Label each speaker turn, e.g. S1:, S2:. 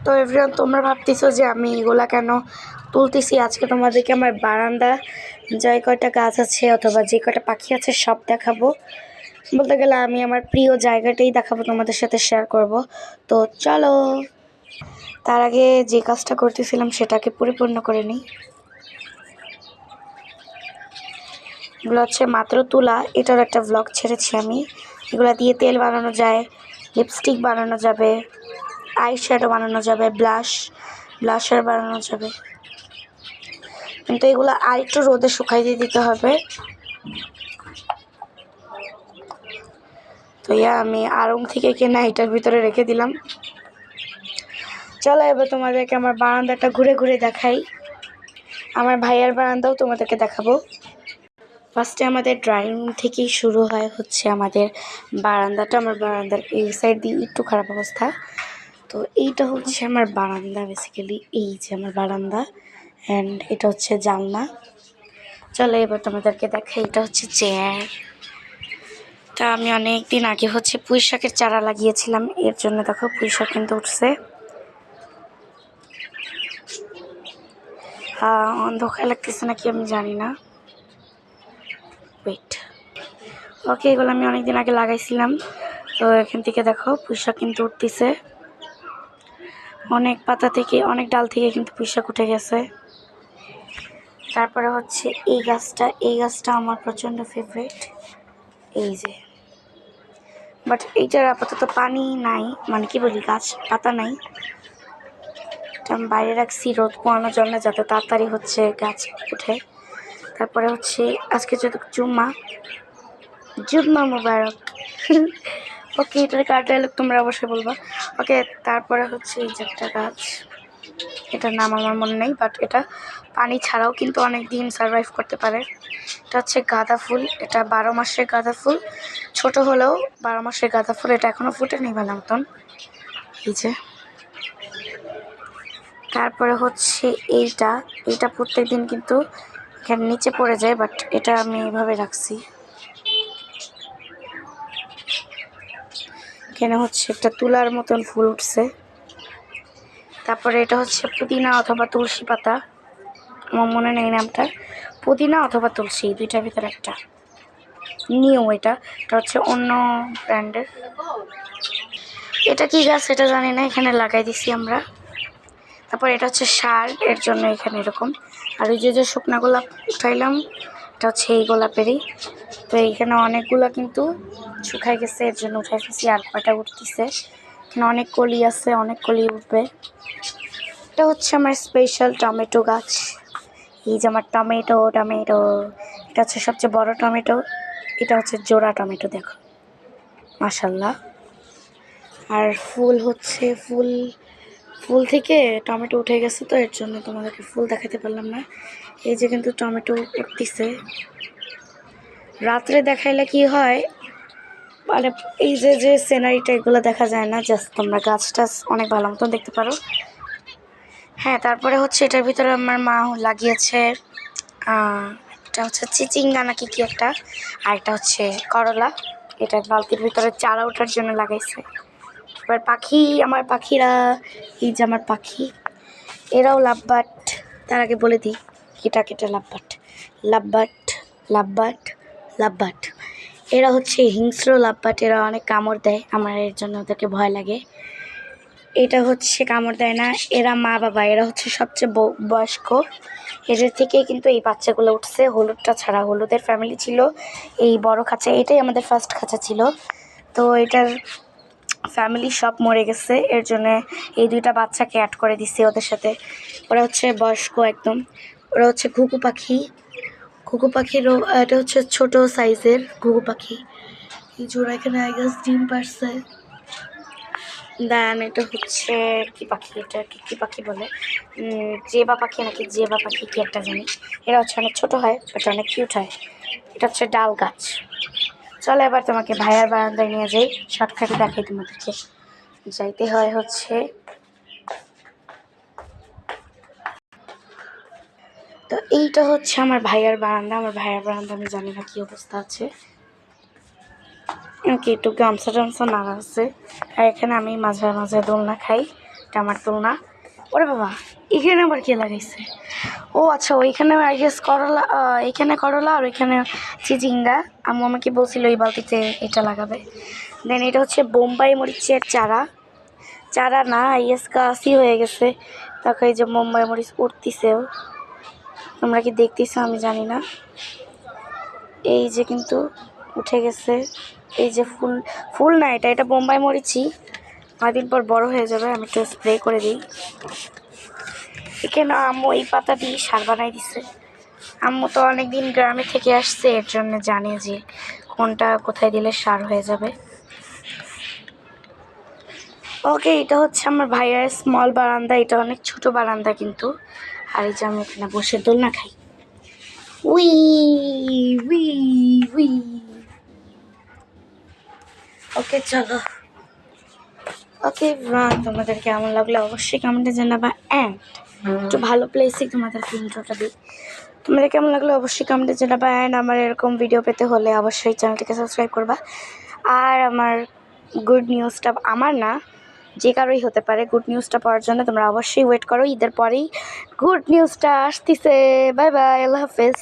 S1: তো এভরিওয়ান, তোমরা ভাবতেছো যে আমি এগুলা কেন তুলতেছি। আজকে তোমাদেরকে আমার বারান্দা যে কয়টা গাছ আছে অথবা যে কয়টা পাখি আছে সব দেখাবো। বলতে গেলে আমি আমার প্রিয় জায়গাটাই দেখাবো, তোমাদের সাথে শেয়ার করব। তো চলো, তার আগে যে কাজটা করতেছিলাম সেটাকে পরিপূর্ণ করে নিই। এগুলো হচ্ছে মাত্র তুলা, এটার একটা ব্লগ ছেড়েছি আমি। এগুলো দিয়ে তেল বানানো যায়, লিপস্টিক বানানো যাবে, আই শ্যাডো বানানো যাবে, ব্লাশার বানানো যাবে। কিন্তু এগুলো আর একটু রোদে শুকাই দিয়ে দিতে হবে। তো আমি আড়ং থেকে কেনা এটার ভিতরে রেখে দিলাম। চলো এবার তোমাদেরকে আমার বারান্দাটা ঘুরে ঘুরে দেখাই। আমার ভাইয়ের বারান্দাও তোমাদেরকে দেখাবো। ফার্স্টে আমাদের ড্রয়িং রুম থেকেই শুরু হয় হচ্ছে আমাদের বারান্দাটা। আমার বারান্দার এই সাইড দিয়ে একটু খারাপ অবস্থা। তো এইটা হচ্ছে আমার বারান্দা, বেসিক্যালি এই যে আমার বারান্দা, অ্যান্ড এটা হচ্ছে জানলা। চলো এবার তোমাদেরকে দেখাই। এটা হচ্ছে চেয়ার। তা আমি অনেক দিন আগে হচ্ছে পুঁই শাকের চারা লাগিয়েছিলাম, এর জন্য দেখো পুঁই শাক কিন্তু উঠছে। অন্ধকার লাগতেছে নাকি আমি জানি না। ওয়েট, ওকে, এগুলো আমি অনেকদিন আগে লাগাইছিলাম। তো এখান থেকে দেখো পুঁই শাক কিন্তু উঠতেছে। অনেক পাতা থেকে, অনেক ডাল থেকে কিন্তু পুঁই শাক উঠে গেছে। তারপরে হচ্ছে এই গাছটা আমার প্রচণ্ড ফেভারিট, এই যে। বাট এইটার আপাতত পানি নাই, মানে কি বলি, গাছ পাতা নাই। আমি বাইরে রাখছি রোদ পোয়ানোর জন্য, যাতে তাড়াতাড়ি হচ্ছে গাছ উঠে। তারপরে হচ্ছে আজকে যেহেতু জুম্মা মুবারক। ওকে, এটার কার ডায়লগ তোমরা অবশ্যই বলবা। ওকে, তারপরে হচ্ছে এই যে একটা গাছ, এটার নাম আমার মনে নেই, বাট এটা পানি ছাড়াও কিন্তু অনেক দিন সারভাইভ করতে পারে। এটা হচ্ছে গাঁদা ফুল, এটা 12 মাসের গাঁদা ফুল, ছোট হলেও 12 মাসের গাঁদা ফুল। এটা এখনও ফুটেনি ভালো মতন, এই যে। তারপরে হচ্ছে এইটা প্রত্যেক দিন কিন্তু এখানে নিচে পড়ে যায়, বাট এটা আমি এইভাবে রাখছি। এখানে হচ্ছে একটা তুলার মতন ফুল উঠছে। তারপরে এটা হচ্ছে পুদিনা অথবা তুলসী পাতা, আমার মনে নেই নামটা। পুদিনা অথবা তুলসী, দুইটার ভিতরে একটা। এটা হচ্ছে অন্য ব্র্যান্ডের। এটা কি গাছ এটা জানি না, এখানে লাগাই দিছি আমরা। তারপর এটা হচ্ছে সার, এর জন্য এখানে এরকম। আর ওই যে শুকনা গোলাপ উঠাইলাম, এটা হচ্ছে এই গোলাপেরই। তো এইখানে অনেকগুলো কিন্তু শুকাই গেছে, এর জন্য উঠাই ফেলছি। আর কয়টা উঠতেছে, এখানে অনেক কলি আছে, অনেক কলি উঠবে। এটা হচ্ছে আমার স্পেশাল টমেটো গাছ। এই যে আমার টমেটো, এটা হচ্ছে সবচেয়ে বড় টমেটো। এটা হচ্ছে জোড়া টমেটো, দেখো মাশাল্লাহ। আর ফুল হচ্ছে ফুল থেকে টমেটো উঠে গেছে, তো এর জন্য তোমাদেরকে ফুল দেখাতে পারলাম না। এই যে কিন্তু টমেটো উঠতেছে। রাত্রে দেখাইলে কি হয়, মানে এই যে সিনারিটা, এগুলো দেখা যায় না, জাস্ট তোমরা গাছ টাছ অনেক ভালো মতন দেখতে পারো। হ্যাঁ, তারপরে হচ্ছে এটার ভিতরে আমার মা লাগিয়েছে এটা হচ্ছে চিচিঙ্গা নাকি কি একটা, আর এটা হচ্ছে করলা। এটা বালতির ভিতরে চারা ওঠার জন্য লাগাইছে। এবার আমার পাখিরা, এই যে আমার পাখি, এরাও লাভবাট। তার আগে বলে দিই কেটা লাভবাট। এরা হচ্ছে হিংস্র লাভবাট, এরা অনেক কামড় দেয়, আমার এর জন্য ওদেরকে ভয় লাগে। এটা হচ্ছে কামড় দেয় না, এরা মা বাবা, এরা হচ্ছে সবচেয়ে বয়স্ক। এদের থেকে কিন্তু এই বাচ্চাগুলো উঠছে। হলুদটা ছাড়া, হলুদের ফ্যামিলি ছিল এই বড় খাঁচা, এটাই আমাদের ফার্স্ট খাঁচা ছিল। তো এটার ফ্যামিলি সব মরে গেছে, এর জন্য এই দুইটা বাচ্চাকে অ্যাড করে দিচ্ছে ওদের সাথে। ওরা হচ্ছে বয়স্ক একদম। ওরা হচ্ছে ঘুঘু পাখিরও, এটা হচ্ছে ছোট সাইজের ঘুঘু পাখি। এই জোড়া এখানে ডিম পারছে। দেন এটা হচ্ছে কি পাখি, এটা কি পাখি বলে, জেবা পাখি নাকি জেবা পাখি কি একটা জানি। এরা হচ্ছে অনেক ছোট হয়, বাট অনেক কিউট হয়। এটা হচ্ছে ডাল গাছ। চলো এবার তোমাকে ভাইয়ার বারান্দায় নিয়ে যাই, শর্টকাটে দেখাই তোমাদেরকে। যাইতে হয় হচ্ছে, তো এইটা হচ্ছে আমার ভাইয়ার বারান্দা। আমার ভাইয়ার বারান্দা আমি জানি না কি অবস্থা আছে, ওকে একটু গামছা টামছা নাড়া আছে। আর এখানে আমি মাঝে মাঝে দোলনা খাই, এটা আমার তুলনা। ওরে বাবা, এখানে আবার কে লাগাইছে? ও আচ্ছা, ওইখানে আই গেস করলা, এইখানে করলা আর ওইখানে চিচিঙ্গা। আম্মু আমাকে বলছিল এই বালতিতে এটা লাগাবে। দেন এটা হচ্ছে বোম্বাই মরিচের চারা, চারা না আইএস গাছই হয়ে গেছে। তাকে এই যে বোম্বাই মরিচ উঠতিছেও, তোমরা কি দেখতেছো আমি জানি না। এই যে কিন্তু উঠে গেছে, এই যে ফুল, ফুল না এটা বোম্বাই মরিচই, কয়েকদিন পর বড় হয়ে যাবে। আমি একটু স্প্রে করে দিই। এখানে আম্মু এই পাতা দিয়ে সার বানাই দিছে। আম্মু তো অনেকদিন গ্রামে থেকে আসছে, এর জন্য জানে যে কোনটা কোথায় দিলে সার হয়ে যাবে। ওকে, এটা হচ্ছে আমার ভাইয়ার স্মল বারান্দা। এটা অনেক ছোট বারান্দা কিন্তু। আর এই যে আমি এখানে বসে দোলনা খাই। We we we. ওকে চলো। ওকে তোমাদের কেমন লাগলো অবশ্যই কমেন্টে জানাবা। অ্যান্ড একটু ভালো প্লেসে তোমাদেরকে ইন্ট্রোটা দিই। তোমাদের কেমন লাগলো অবশ্যই কমেন্টে জানাবা। অ্যান্ড আমার এরকম ভিডিও পেতে হলে অবশ্যই চ্যানেলটিকে সাবস্ক্রাইব করবা। আর আমার গুড নিউজটা, আমার না যে কারোই হতে পারে, গুড নিউজটা পাওয়ার জন্য তোমরা অবশ্যই ওয়েট করো। ঈদের পরেই গুড নিউজটা আসতেছে। বাই বাই, আল্লাহ হাফেজ।